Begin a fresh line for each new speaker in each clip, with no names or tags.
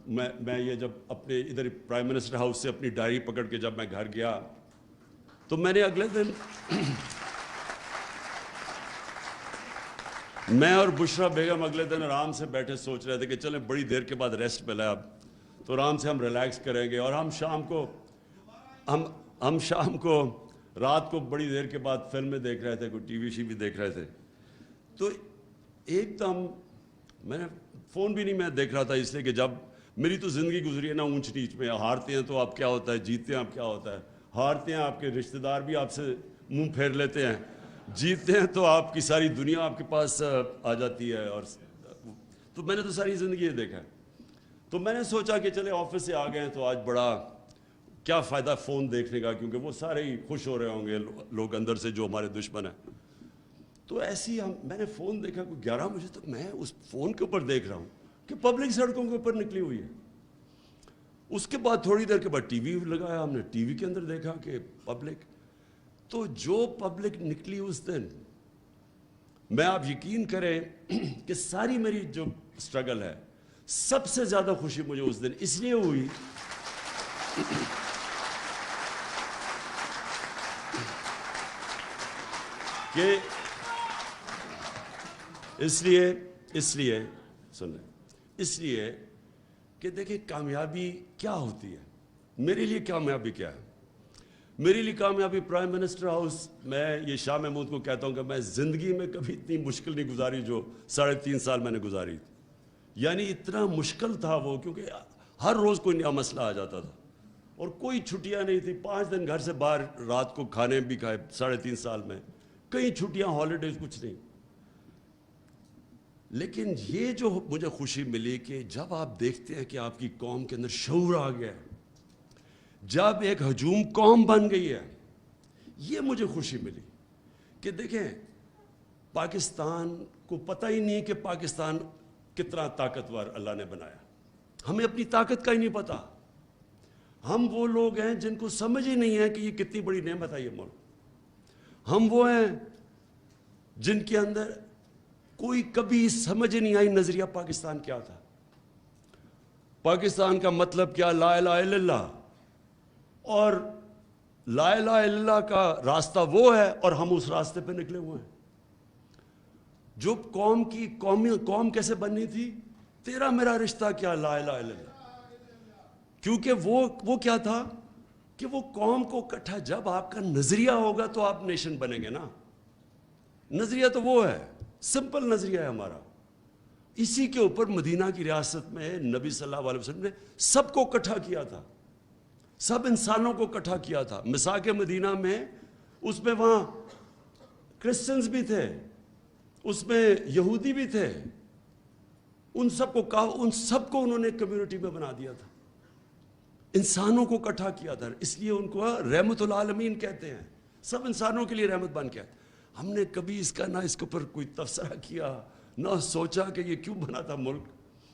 میں یہ جب اپنے ادھر پرائم منسٹر ہاؤس سے اپنی ڈائری پکڑ کے جب میں گھر گیا تو میں نے اگلے دن میں اور بشرا بیگم اگلے دن آرام سے بیٹھے سوچ رہے تھے کہ چلیں بڑی دیر کے بعد ریسٹ ملا اب تو آرام سے ہم ریلیکس کریں گے، اور ہم شام کو رات کو بڑی دیر کے بعد فلمیں دیکھ رہے تھے، کوئی ٹی وی شی بھی دیکھ رہے تھے. تو ایک دم میں نے فون بھی نہیں میں دیکھ رہا تھا، اس لیے کہ جب میری تو زندگی گزری ہے نا اونچ نیچ میں، ہارتے ہیں تو آپ کیا ہوتا ہے، جیتتے ہیں آپ کیا ہوتا ہے. ہارتے ہیں آپ کے رشتہ دار بھی آپ سے منہ پھیر لیتے ہیں، جیتتے ہیں تو آپ کی ساری دنیا آپ کے پاس آ جاتی ہے. اور تو میں نے تو ساری زندگی یہ دیکھا ہے. تو میں نے سوچا کہ چلے آفس سے آ گئے ہیں تو آج بڑا کیا فائدہ فون دیکھنے کا، کیونکہ وہ سارے ہی خوش ہو رہے ہوں گے لوگ اندر سے جو ہمارے دشمن ہیں. تو ایسی میں نے فون دیکھا کوئی 11 بجے تک، میں اس فون کے اوپر دیکھ رہا ہوں کہ پبلک سڑکوں کے اوپر نکلی ہوئی ہے. اس کے بعد تھوڑی دیر کے بعد ٹی وی لگایا، ہم نے ٹی وی کے اندر دیکھا کہ پبلک، تو جو پبلک نکلی اس دن، میں آپ یقین کریں کہ ساری میری جو سٹرگل ہے، سب سے زیادہ خوشی مجھے اس دن اس لیے ہوئی کہ اس لیے کہ دیکھیں کامیابی کیا ہوتی ہے. میرے لیے کامیابی کیا ہے؟ میرے لیے کامیابی پرائم منسٹر ہاؤس. میں یہ شاہ محمود کو کہتا ہوں کہ میں زندگی میں کبھی اتنی مشکل نہیں گزاری جو 3.5 سال میں نے گزاری تھی. یعنی اتنا مشکل تھا وہ، کیونکہ ہر روز کوئی نیا مسئلہ آ جاتا تھا اور کوئی چھٹیاں نہیں تھی. 5 دن گھر سے باہر رات کو کھانے بھی کھائے 3.5 سال میں، کئی چھٹیاں ہالیڈیز کچھ نہیں. لیکن یہ جو مجھے خوشی ملی کہ جب آپ دیکھتے ہیں کہ آپ کی قوم کے اندر شعور آ گیا ہے، جب ایک ہجوم قوم بن گئی ہے، یہ مجھے خوشی ملی کہ دیکھیں پاکستان کو پتہ ہی نہیں کہ پاکستان کتنا طاقتور اللہ نے بنایا. ہمیں اپنی طاقت کا ہی نہیں پتا. ہم وہ لوگ ہیں جن کو سمجھ ہی نہیں ہے کہ یہ کتنی بڑی نعمت ہے یہ ملک. ہم وہ ہیں جن کے اندر کوئی کبھی سمجھ نہیں آئی نظریہ پاکستان کیا تھا. پاکستان کا مطلب کیا؟ لا الہ الا اللہ. اور لا الہ الا اللہ کا راستہ وہ ہے اور ہم اس راستے پہ نکلے ہوئے ہیں. جو قوم کیسے بننی تھی؟ تیرا میرا رشتہ کیا؟ لا الہ الا اللہ. کیونکہ وہ کیا تھا کہ وہ قوم کو اکٹھا، جب آپ کا نظریہ ہوگا تو آپ نیشن بنیں گے نا. نظریہ تو وہ ہے، سمپل نظریہ ہے ہمارا. اسی کے اوپر مدینہ کی ریاست میں نبی صلی اللہ علیہ وسلم نے سب کو اکٹھا کیا تھا، سب انسانوں کو اکٹھا کیا تھا. مساق مدینہ میں اس میں وہاں کرسچنز بھی تھے، اس میں یہودی بھی تھے، ان سب کو انہوں نے کمیونٹی میں بنا دیا تھا، انسانوں کو اکٹھا کیا تھا. اس لیے ان کو رحمت العالمین کہتے ہیں، سب انسانوں کے لیے رحمت بن کے. ہم نے کبھی اس کا نہ اس کے اوپر کوئی تبصرہ کیا، نہ سوچا کہ یہ کیوں بنا تھا ملک،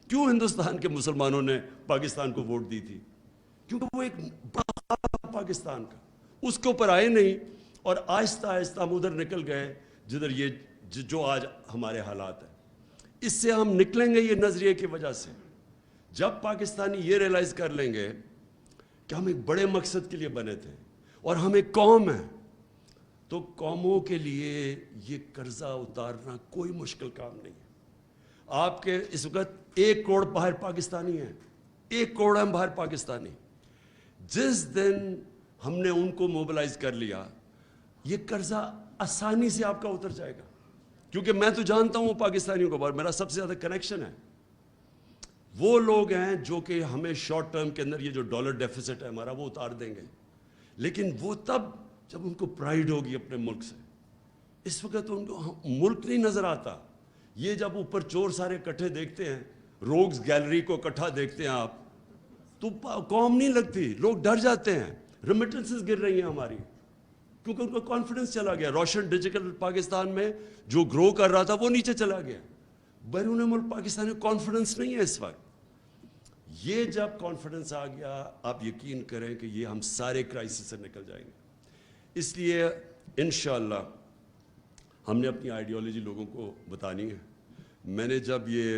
کیوں ہندوستان کے مسلمانوں نے پاکستان کو ووٹ دی تھی. کیونکہ وہ ایک بڑا پاکستان کا، اس کے اوپر آئے نہیں اور آہستہ آہستہ ہم ادھر نکل گئے جدھر یہ جو آج ہمارے حالات ہیں. اس سے ہم نکلیں گے یہ نظریے کی وجہ سے جب پاکستانی یہ ریلائز کر لیں گے کہ ہم ایک بڑے مقصد کے لیے بنے تھے اور ہم ایک قوم ہیں. تو قوموں کے لیے یہ قرضہ اتارنا کوئی مشکل کام نہیں ہے. آپ کے اس وقت 1 کروڑ باہر پاکستانی ہیں، 1 کروڑ ہم باہر پاکستانی. جس دن ہم نے ان کو موبلائز کر لیا، یہ قرضہ آسانی سے آپ کا اتر جائے گا. کیونکہ میں تو جانتا ہوں پاکستانیوں کو، میرا سب سے زیادہ کنیکشن ہے. وہ لوگ ہیں جو کہ ہمیں شارٹ ٹرم کے اندر یہ جو ڈالر ڈیفیسٹ ہے ہمارا وہ اتار دیں گے، لیکن وہ تب جب ان کو پرائیڈ ہوگی اپنے ملک سے. اس وقت ان کو ملک نہیں نظر آتا. یہ جب اوپر چور سارے اکٹھے دیکھتے ہیں، روگز گیلری کو اکٹھا دیکھتے ہیں آپ، تو قوم نہیں لگتی، لوگ ڈر جاتے ہیں. ریمیٹنسز گر رہی ہیں ہماری کیونکہ ان کو کانفیڈنس چلا گیا. روشن ڈیجیٹل پاکستان میں جو گرو کر رہا تھا وہ نیچے چلا گیا. بیرون ملک پاکستان میں کانفیڈنس نہیں ہے اس وقت. یہ جب کانفیڈنس آ گیا، آپ یقین کریں کہ یہ ہم سارے کرائسس سے نکل جائیں گے. اس لیے انشاءاللہ ہم نے اپنی آئیڈیالوجی لوگوں کو بتانی ہے. میں نے جب یہ